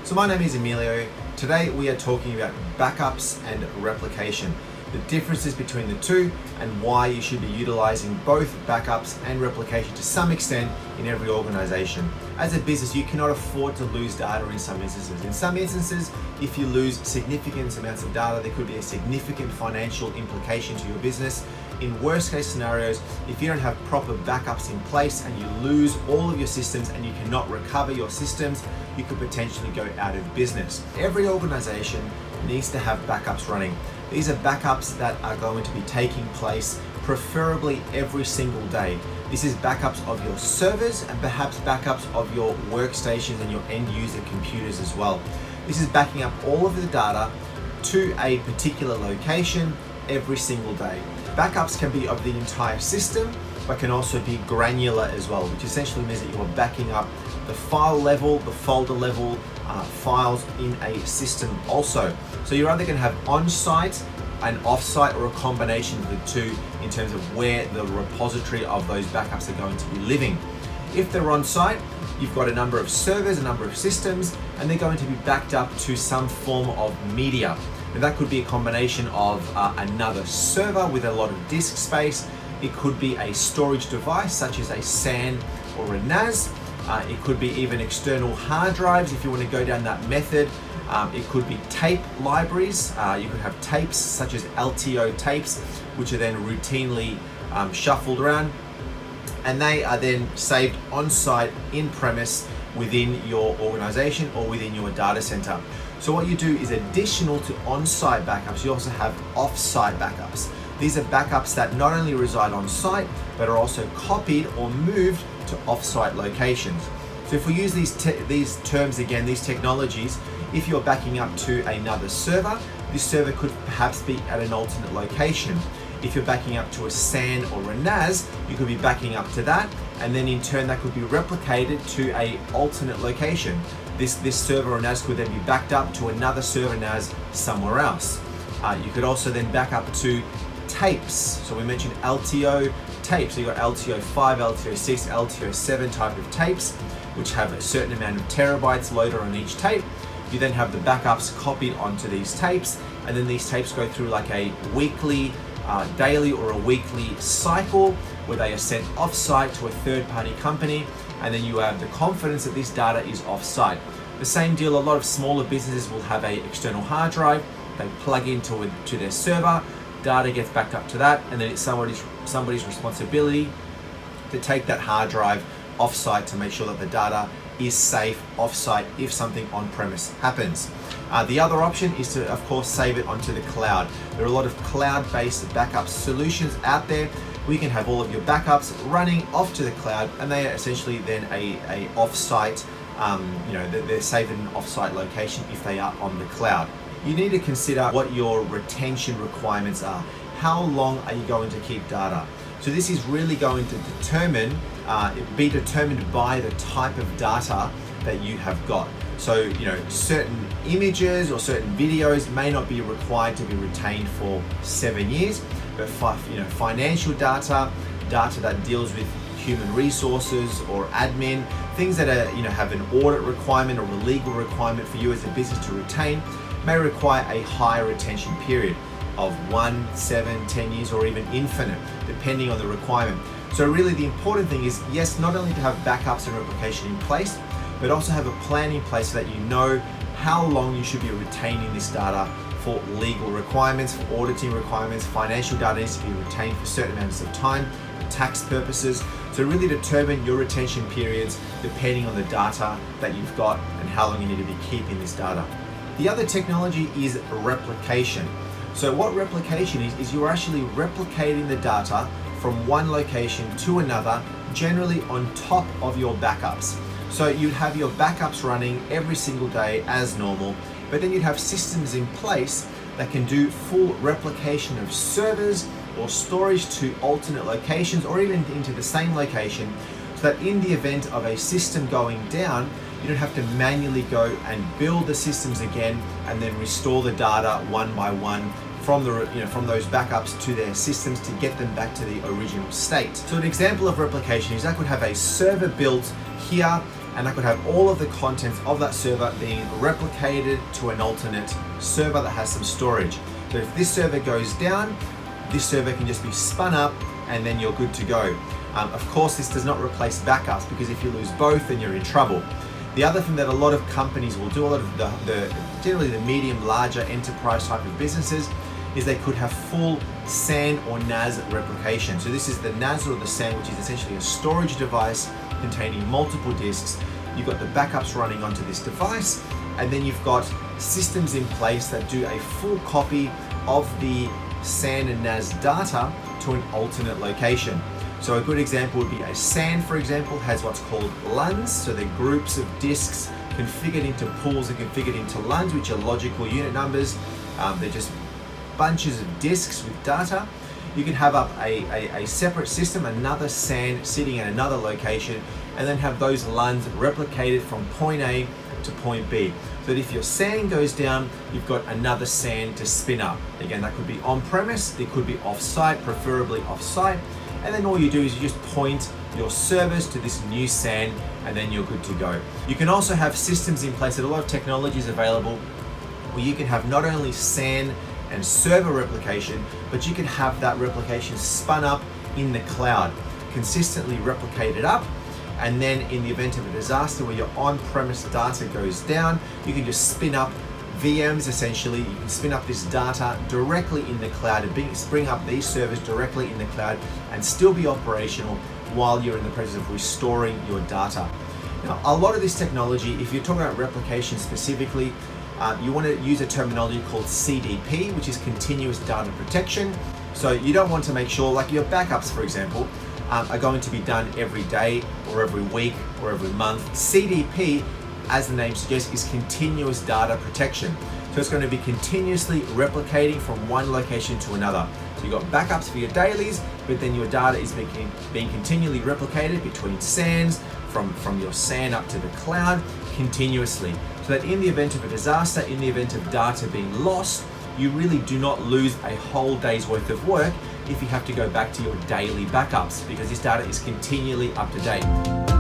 So my name is Emilio. Today we are talking about backups and replication, the differences between the two and why you should be utilizing both backups and replication to some extent in every organization. As a business, you cannot afford to lose data in some instances. In some instances, if you lose significant amounts of data, there could be a significant financial implication to your business. In worst case scenarios, if you don't have proper backups in place and you lose all of your systems and you cannot recover your systems, you could potentially go out of business. Every organization needs to have backups running. These are backups that are going to be taking place preferably every single day. This is backups of your servers and perhaps backups of your workstations and your end user computers as well. This is backing up all of the data to a particular location every single day. Backups can be of the entire system, but can also be granular as well, which essentially means that you are backing up the file level, the folder level files in a system also. So you're either going to have on-site and off-site, or a combination of the two in terms of where the repository of those backups are going to be living. If they're on-site, you've got a number of servers, a number of systems, and they're going to be backed up to some form of media. And that could be a combination of another server with a lot of disk space. It could be a storage device such as a SAN or a NAS. It could be even external hard drives if you want to go down that method. It could be tape libraries. You could have tapes such as LTO tapes, which are then routinely shuffled around. And they are then saved on-site, in-premise, within your organization or within your data center. So what you do is, additional to on-site backups, you also have off-site backups. These are backups that not only reside on-site, but are also copied or moved to off-site locations. So if we use these terms again, these technologies, if you're backing up to another server, this server could perhaps be at an alternate location. If you're backing up to a SAN or a NAS, you could be backing up to that, and then in turn that could be replicated to an alternate location. This server or NAS could then be backed up to another server NAS somewhere else. You could also then back up to tapes. So we mentioned LTO tapes. So you've got LTO 5, LTO 6, LTO 7 type of tapes, which have a certain amount of terabytes loaded on each tape. You then have the backups copied onto these tapes, and then these tapes go through like a weekly, daily or a weekly cycle where they are sent off-site to a third-party company, and then you have the confidence that this data is off-site. The same deal, a lot of smaller businesses will have an external hard drive. They plug into their server, data gets backed up to that, and then it's somebody's responsibility to take that hard drive off-site to make sure that the data is safe off-site if something on-premise happens. The other option is to, of course, save it onto the cloud. There are a lot of cloud-based backup solutions out there. We can have all of your backups running off to the cloud, and they are essentially then a off-site, they're saved in an off-site location if they are on the cloud. You need to consider what your retention requirements are. How long are you going to keep data? So this is really going to be determined by the type of data that you have got. So, certain images or certain videos may not be required to be retained for 7 years, but financial data that deals with human resources or admin, things that are, have an audit requirement or a legal requirement for you as a business to retain, may require a higher retention period of 1, 7, 10 years, or even infinite, depending on the requirement. So really the important thing is, yes, not only to have backups and replication in place, but also have a plan in place so that you know how long you should be retaining this data for legal requirements, for auditing requirements. Financial data needs to be retained for certain amounts of time, for tax purposes. So really determine your retention periods depending on the data that you've got and how long you need to be keeping this data. The other technology is replication. So what replication is you're actually replicating the data from one location to another, generally on top of your backups. So you'd have your backups running every single day as normal, but then you'd have systems in place that can do full replication of servers or storage to alternate locations or even into the same location, so that in the event of a system going down, you don't have to manually go and build the systems again and then restore the data one by one from those backups to their systems to get them back to the original state. So an example of replication is I could have a server built here and I could have all of the contents of that server being replicated to an alternate server that has some storage. So if this server goes down, this server can just be spun up and then you're good to go. Of course, this does not replace backups, because if you lose both, then you're in trouble. The other thing that a lot of companies will do, a lot of generally the medium, larger enterprise type of businesses, is they could have full SAN or NAS replication. So this is the NAS or the SAN, which is essentially a storage device containing multiple disks. You've got the backups running onto this device, and then you've got systems in place that do a full copy of the SAN and NAS data to an alternate location. So a good example would be a SAN, for example, has what's called LUNs, so they're groups of disks configured into pools and configured into LUNs, which are logical unit numbers. They're just bunches of disks with data. You can have up a separate system, another SAN sitting in another location, and then have those LUNs replicated from point A to point B. So that if your SAN goes down, you've got another SAN to spin up. Again, that could be on-premise, it could be off-site, preferably off-site. And then all you do is you just point your servers to this new SAN, and then you're good to go. You can also have systems in place, that a lot of technology is available, where you can have not only SAN and server replication, but you can have that replication spun up in the cloud, consistently replicated up. And then in the event of a disaster where your on-premise data goes down, you can just spin up VMs essentially. You can spin up this data directly in the cloud and spring up these servers directly in the cloud and still be operational while you're in the process of restoring your data. Now, a lot of this technology, if you're talking about replication specifically, you want to use a terminology called CDP, which is continuous data protection. So you don't want to make sure, like your backups, for example, are going to be done every day or every week or every month. CDP, as the name suggests, is continuous data protection. So it's going to be continuously replicating from one location to another. So you've got backups for your dailies, but then your data is being continually replicated between SANs, from your SAN up to the cloud, continuously. So that in the event of a disaster, in the event of data being lost, you really do not lose a whole day's worth of work if you have to go back to your daily backups, because this data is continually up to date.